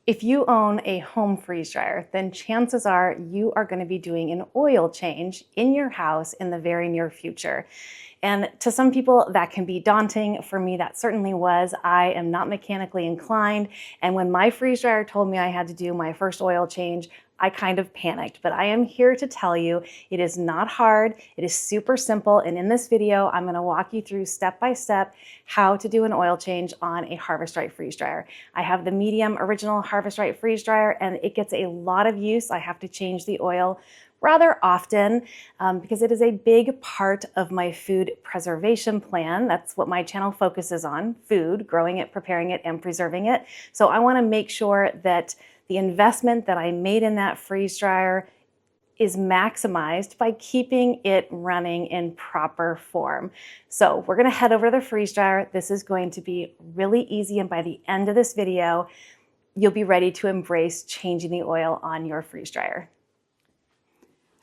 If you own a home freeze dryer, then chances are you are going to be doing an oil change in your house in the very near future. And to some people that can be daunting. For me, that certainly was. I am not mechanically inclined. And when my freeze dryer told me I had to do my first oil change, I kind of panicked, but I am here to tell you it is not hard. It is super simple. And in this video, I'm going to walk you through step by step how to do an oil change on a Harvest Right freeze dryer. I have the medium original Harvest Right freeze dryer and it gets a lot of use. I have to change the oil rather often because it is a big part of my food preservation plan. That's what my channel focuses on: food, growing it, preparing it, and preserving it. So I want to make sure that the investment that I made in that freeze dryer is maximized by keeping it running in proper form. So we're going to head over to the freeze dryer. This is going to be really easy, and by the end of this video, you'll be ready to embrace changing the oil on your freeze dryer.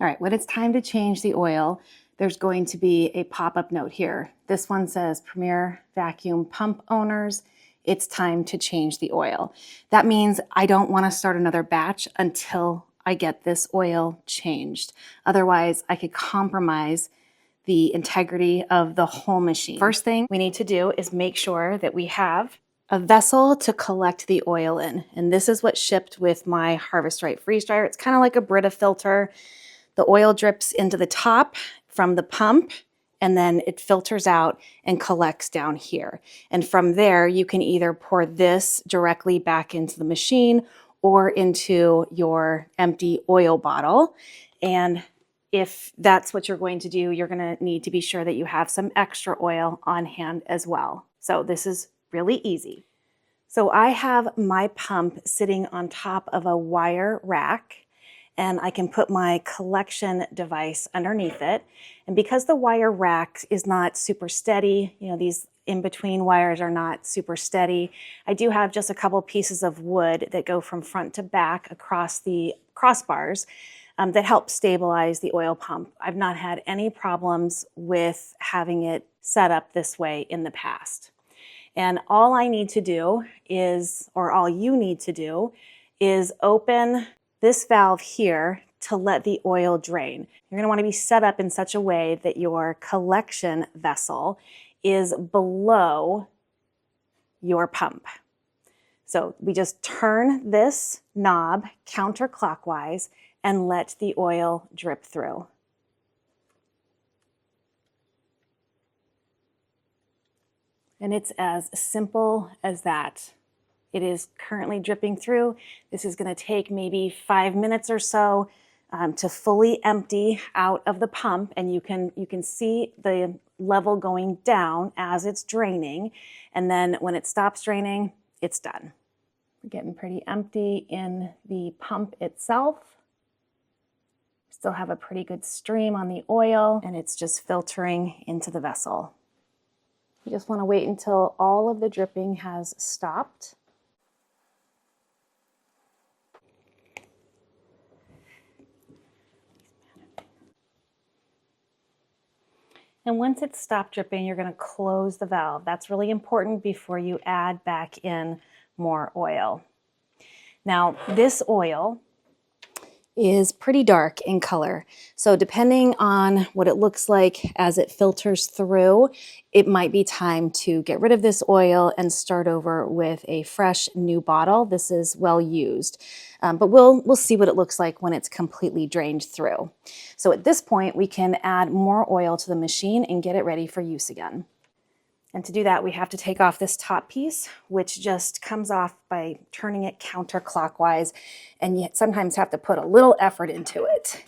All right, when it's time to change the oil, there's going to be a pop-up note here. This one says, Premier Vacuum Pump Owners, it's time to change the oil. That means I don't want to start another batch until I get this oil changed. Otherwise, I could compromise the integrity of the whole machine. First thing we need to do is make sure that we have a vessel to collect the oil in. And this is what's shipped with my Harvest Right freeze dryer. It's kind of like a Brita filter. The oil drips into the top from the pump, and then it filters out and collects down here. And from there, you can either pour this directly back into the machine or into your empty oil bottle. And if that's what you're going to do, you're going to need to be sure that you have some extra oil on hand as well. So this is really easy. So I have my pump sitting on top of a wire rack, and I can put my collection device underneath it. And because the wire rack is not super steady, these in-between wires are not super steady, I do have just a couple pieces of wood that go from front to back across the crossbars that help stabilize the oil pump. I've not had any problems with having it set up this way in the past. And all I need to do is, or all you need to do, is open this valve here to let the oil drain. You're going to want to be set up in such a way that your collection vessel is below your pump. So we just turn this knob counterclockwise and let the oil drip through. And it's as simple as that. It is currently dripping through. This is going to take maybe 5 minutes or so to fully empty out of the pump, and you can see the level going down as it's draining. And then when it stops draining, it's done. We're getting pretty empty in the pump itself. Still have a pretty good stream on the oil, and it's just filtering into the vessel. You just want to wait until all of the dripping has stopped. And once it's stopped dripping, you're going to close the valve. That's really important before you add back in more oil. Now, this oil is pretty dark in color. So depending on what it looks like as it filters through, it might be time to get rid of this oil and start over with a fresh new bottle. This is well used, but we'll see what it looks like when it's completely drained through. So at this point, we can add more oil to the machine and get it ready for use again. And to do that, we have to take off this top piece, which just comes off by turning it counterclockwise, and you sometimes have to put a little effort into it.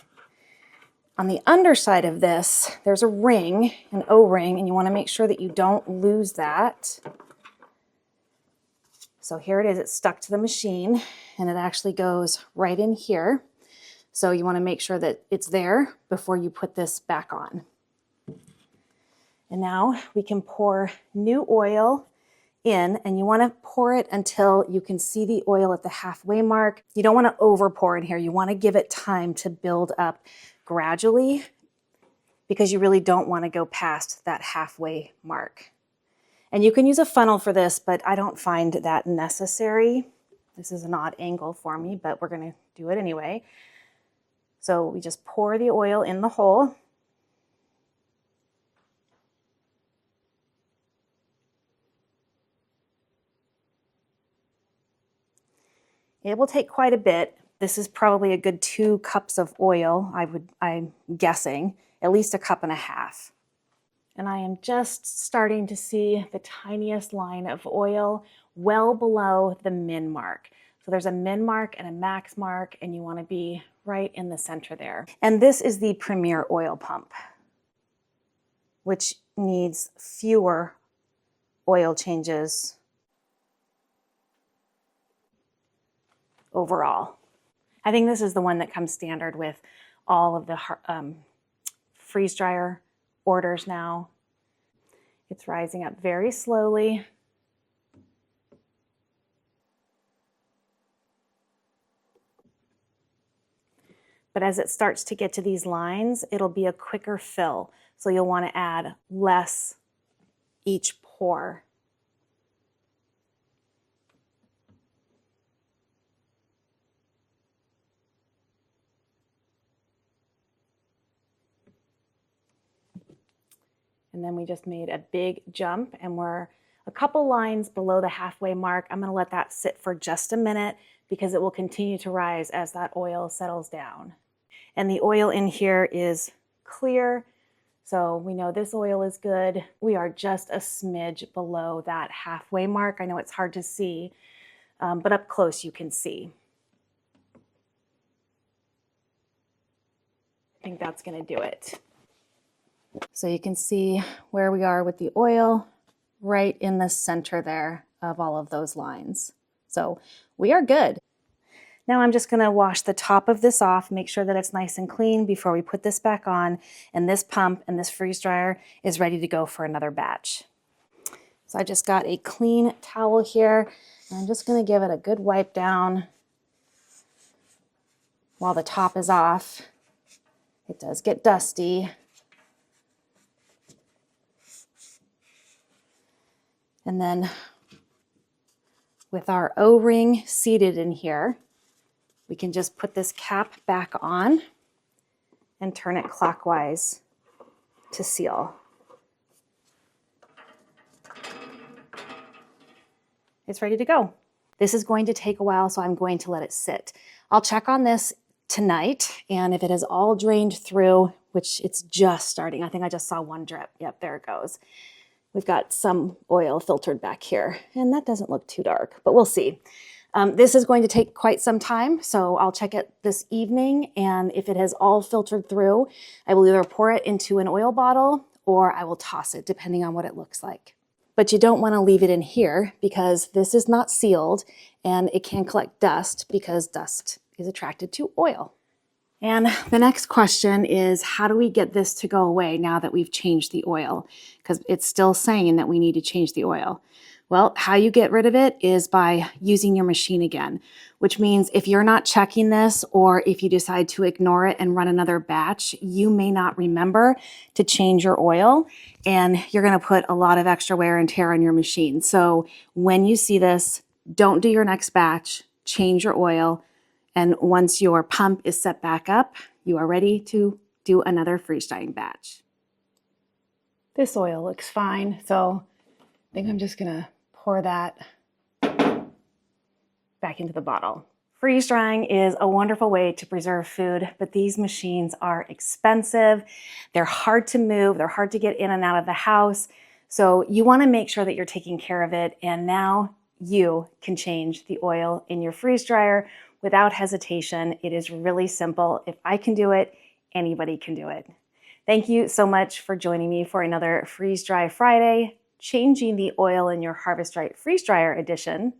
On the underside of this, there's a ring, an O-ring, and you want to make sure that you don't lose that. So here it is, it's stuck to the machine, and it actually goes right in here. So you want to make sure that it's there before you put this back on. And now we can pour new oil in, and you want to pour it until you can see the oil at the halfway mark. You don't want to over pour in here. You want to give it time to build up gradually because you really don't want to go past that halfway mark. And you can use a funnel for this, but I don't find that necessary. This is an odd angle for me, but we're gonna do it anyway. So we just pour the oil in the hole. It will take quite a bit. This is probably a good 2 cups of oil, I'm guessing, at least 1.5 cups. And I am just starting to see the tiniest line of oil well below the min mark. So there's a min mark and a max mark, and you want to be right in the center there. And this is the Premier oil pump, which needs fewer oil changes overall. I think this is the one that comes standard with all of the freeze dryer orders now. It's rising up very slowly. But as it starts to get to these lines, it'll be a quicker fill. So you'll want to add less each pour. And then we just made a big jump and we're a couple lines below the halfway mark. I'm gonna let that sit for just a minute because it will continue to rise as that oil settles down. And the oil in here is clear, so we know this oil is good. We are just a smidge below that halfway mark. I know it's hard to see, but up close you can see. I think that's gonna do it. So you can see where we are with the oil right in the center there of all of those lines. So we are good. Now I'm just gonna wash the top of this off, make sure that it's nice and clean before we put this back on, and this pump and this freeze dryer is ready to go for another batch. So I just got a clean towel here, and I'm just gonna give it a good wipe down while the top is off. It does get dusty. And then with our O-ring seated in here, we can just put this cap back on and turn it clockwise to seal. It's ready to go. This is going to take a while, so I'm going to let it sit. I'll check on this tonight, and if it has all drained through, which it's just starting, I think I just saw one drip. Yep, there it goes. We've got some oil filtered back here, and that doesn't look too dark, but we'll see. This is going to take quite some time, so I'll check it this evening, and if it has all filtered through, I will either pour it into an oil bottle or I will toss it, depending on what it looks like. But you don't want to leave it in here because this is not sealed, and it can collect dust because dust is attracted to oil. And the next question is, how do we get this to go away now that we've changed the oil? Because it's still saying that we need to change the oil. Well, how you get rid of it is by using your machine again, which means if you're not checking this, or if you decide to ignore it and run another batch, you may not remember to change your oil, and you're gonna put a lot of extra wear and tear on your machine. So when you see this, don't do your next batch, change your oil, and once your pump is set back up, you are ready to do another freeze drying batch. This oil looks fine, so I think I'm just gonna pour that back into the bottle. Freeze drying is a wonderful way to preserve food, but these machines are expensive. They're hard to move, they're hard to get in and out of the house. So you wanna make sure that you're taking care of it, and now you can change the oil in your freeze dryer without hesitation. It is really simple. If I can do it, anybody can do it. Thank you so much for joining me for another Freeze Dry Friday, changing the oil in your Harvest Right freeze dryer edition.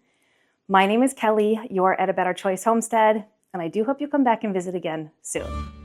My name is Kelly, you're at A Better Choice Homestead, and I do hope you come back and visit again soon.